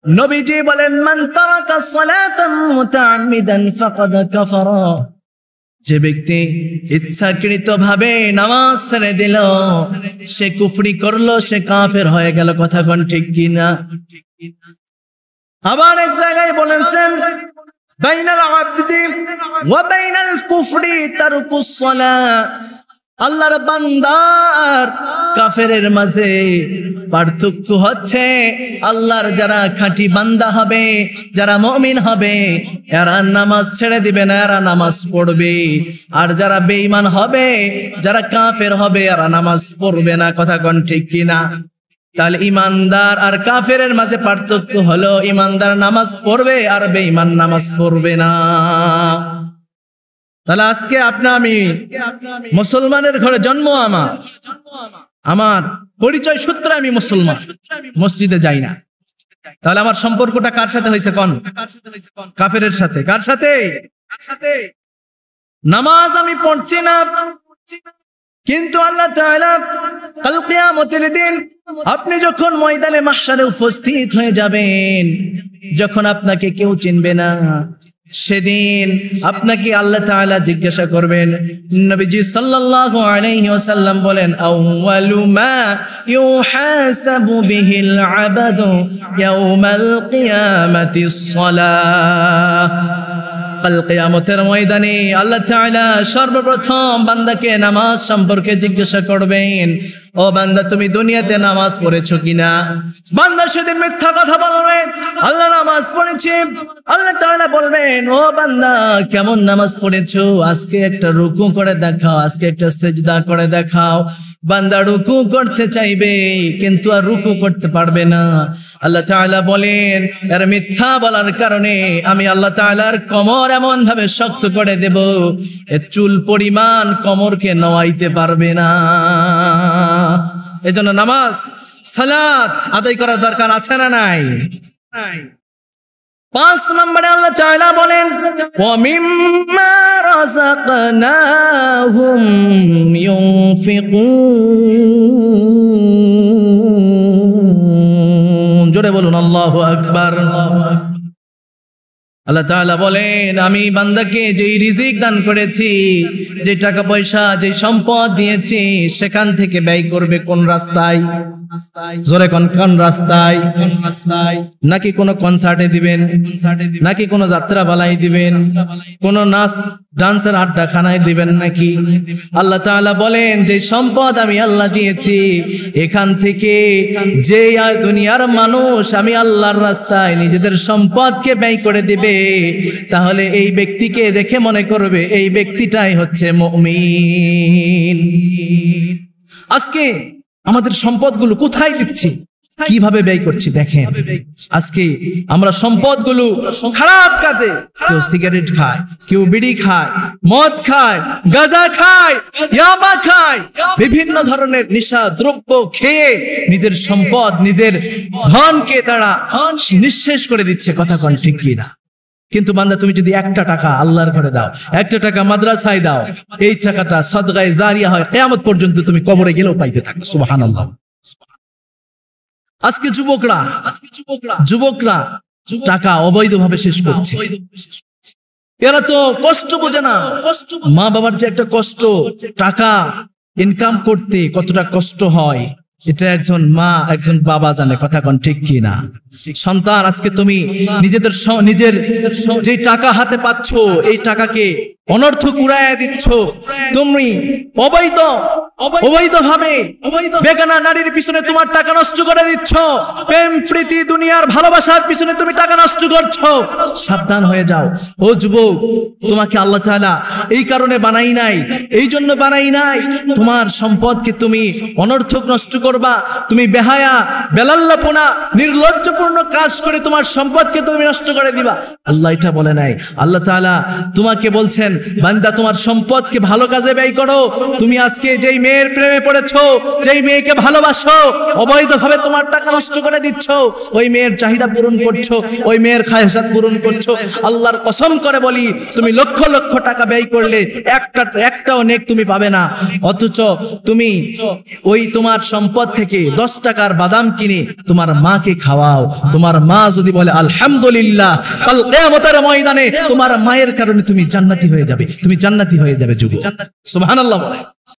নবীজি বলেন মান তারাকা সালাতান মুতাআম্মিদান ফাকাদ কাফারা, যে ব্যক্তি ইচ্ছাকৃতভাবে নামাজ ছেড়ে দিল সে কুফরি করলো, সে কাফের হয়ে গেল। কথা কোন ঠিক কিনা? আবার এক জায়গায় বলেছেন বাইনাল আবদি ওয়া বাইনাল কুফরি তারকুস সালাহ, আল্লাহর বান্দা আর কাফেরের মাঝে পার্থক্য হচ্ছে আল্লাহর যারা খাঁটি বান্দা হবে, যারা মুমিন হবে, এরা নামাজ ছেড়ে দিবে না, এরা নামাজ পড়বে। আর যারা বেঈমান হবে, যারা কাফের হবে, এরা নামাজ পড়বে না। কথা কোন ঠিক কিনা? তাহলে ইমানদার আর কাফেরের মাঝে পার্থক্য হলো ইমানদার নামাজ পড়বে আর বেঈমান নামাজ পড়বে না। তাহলে আজকে আমি মুসলমানের ঘরে জন্ম, আমার পরিচয় সূত্রে আমি মুসলমান, মসজিদে যাই না। তাহলে আমার সম্পর্কটা কার সাথে হয়েছে? কোন? কাফেরের সাথে। কার সাথে? নামাজ আমি পড়ছি না, কিন্তু আল্লাহ তাআলা কাল কিয়ামতের দিন আপনি যখন ময়দানে মাহশারে উপস্থিত হয়ে যাবেন, যখন আপনাকে কেউ চিনবে না, সেদিন আপনাকে আল্লাহ তাআলা জিজ্ঞাসা করবেন। নবীজি সাল্লাল্লাহু আলাইহি ওয়াসাল্লাম বলেন আউয়ালু মা ইউহাসাবু বিহিল আবাদু ইয়াউমাল কিয়ামাতিস সালাহ। কাল কিয়ামতের ময়দানে আল্লাহ তাআলা সর্বপ্রথম বান্দাকে নামাজ সম্পর্কে জিজ্ঞাসা করবেন, ও বান্দা তুমি দুনিয়াতে নামাজ পড়েছো কিনা? বান্দা সেদিন মিথ্যা কথা বলবে, আল্লাহ নামাজ পড়েছি। আল্লাহ তাআলা বলবেন, ও বান্দা কেমন নামাজ পড়েছো? আজকে একটা রুকু করে দেখাও, আজকে একটা সিজদা করে দেখাও। বান্দা রুকু করতে চাইবে কিন্তু আর রুকু করতে পারবে না। আল্লাহ তাআলা বলেন এর মিথ্যা বলার কারণে আমি আল্লাহ তাআলার কোমর এমন ভাবে শক্ত করে দেব এ চুল পরিমাণ কোমরকে নওয়াইতে পারবে না। এজন্য নামাজ সালাত আদায় করার দরকার আছে না নাই? 5 নম্বরে আল্লাহ তাআলা বলেন ওয়া মিম্মা রাযাকনাহুম ইউনফিকুন। জোরে বলুন আল্লাহু আকবার। আল্লাহ তাআলা বলেন আমি বান্দাকে যেই রিজিক দান করেছি, যে টাকা পয়সা, যে সম্পদ দিয়েছি, সেখান থেকে ব্যয় করবে কোন রাস্তায়? জোরে কোন রাস্তায়? নাকি কোনো কনসার্টে দিবেন, নাকি কোনো যাত্রা বালাই দিবেন, কোন নাচ ডান্সের আড্ডা খানায় দিবেন নাকি? আল্লাহ তাআলা বলেন যে সম্পদ আমি আল্লাহ দিয়েছি, এখান থেকে যে দুনিয়ার মানুষ আমি আল্লাহর রাস্তায় নিজেদের সম্পদকে ব্যয় করে দিবে, তাহলে এই ব্যক্তিকে দেখে মনে করবে এই ব্যক্তিটাই হচ্ছে মুমিন। আজকে আমাদের সম্পদগুলো কোথায় দিচ্ছি, কিভাবে ব্যয় করছি দেখেন। আজকে আমরা সম্পদগুলো খারাপ কাজে, কেউ সিগারেট খায়, কেউ বিড়ি খায়, মদ খায়, গাঁজা খায়, ইয়াবা খায়, বিভিন্ন ধরনের নেশা দ্রব্য খেয়ে নিজের সম্পদ, নিজের ধনকে তারা নিঃশেষ করে দিচ্ছে। কথা কোন ঠিক কিনা? কিন্তু বান্দা তুমি যদি 1 টাকা আল্লাহর ঘরে দাও, 1 টাকা মাদ্রাসায় দাও, এই টাকাটা সদকায়ে জারিয়া হয়, কিয়ামত পর্যন্ত তুমি কবরে গেলেও পাইতে থাকবে। সুবহানাল্লাহ। আজকে যুবকরা টাকা অবৈধভাবে শেষ করছে। এরা তো কষ্ট বোঝে না, মা বাবার যে একটা কষ্ট, টাকা ইনকাম করতে কতটা কষ্ট হয় এটা একজন মা একজন বাবা জানে। কথা কোন ঠিক কি না? সন্তান আজকে তুমি নিজের যে টাকা হাতে পাচ্ছ, এই টাকাকে অনর্থক উড়াইয়া দিচ্ছ। তুমি অবৈধভাবে বেগানা নারীর পিছনে তোমার টাকা নষ্ট করে দিচ্ছ। প্রেম প্রীতি দুনিয়ার ভালোবাসার পিছনে তুমি টাকা নষ্ট করছো। সাবধান হয়ে যাও ও যুবক, তোমাকে আল্লাহ তাআলা এই কারণে বানাই নাই, এই জন্য বানাই নাই তোমার সম্পদকে তুমি অনর্থক নষ্ট করবা, তুমি বেহায়া বেলাল্লাপনা নির্লজ্জপূর্ণ কাজ করে তোমার সম্পদকে তুমি নষ্ট করে দিবা। আল্লাহ এটা বলে নাই। আল্লাহ তাআলা তোমাকে বলছেন বান্দা তোমার সম্পদকে ভালো কাজে ব্যয় করো। তুমি আজকে যেই মেয়ের প্রেমে পড়েছো, যেই মেয়েকে ভালোবাসো, অবৈধভাবে তোমার টাকা নষ্ট করে দিচ্ছ, ওই মেয়ের চাহিদা পূরণ করছো, ওই মেয়ের খায়সাত পূরণ করছো। আল্লাহর কসম করে বলি, তুমি লক্ষ লক্ষ টাকা ব্যয় করলে একটাও নেক তুমি পাবে না। অথচ তুমি ওই তোমার সম্পদ থেকে 10 টাকার বাদাম কিনে তোমার মাকে খাওয়াও। তোমার মা যদি বলে আলহামদুলিল্লাহ, কাল কিয়ামতের ময়দানে তোমার মায়ের কারণে তুমি জান্নাতি হয়ে যাবে, তুমি জান্নাতি হয়ে যাবে যুবক। সুবহানাল্লাহ বলে।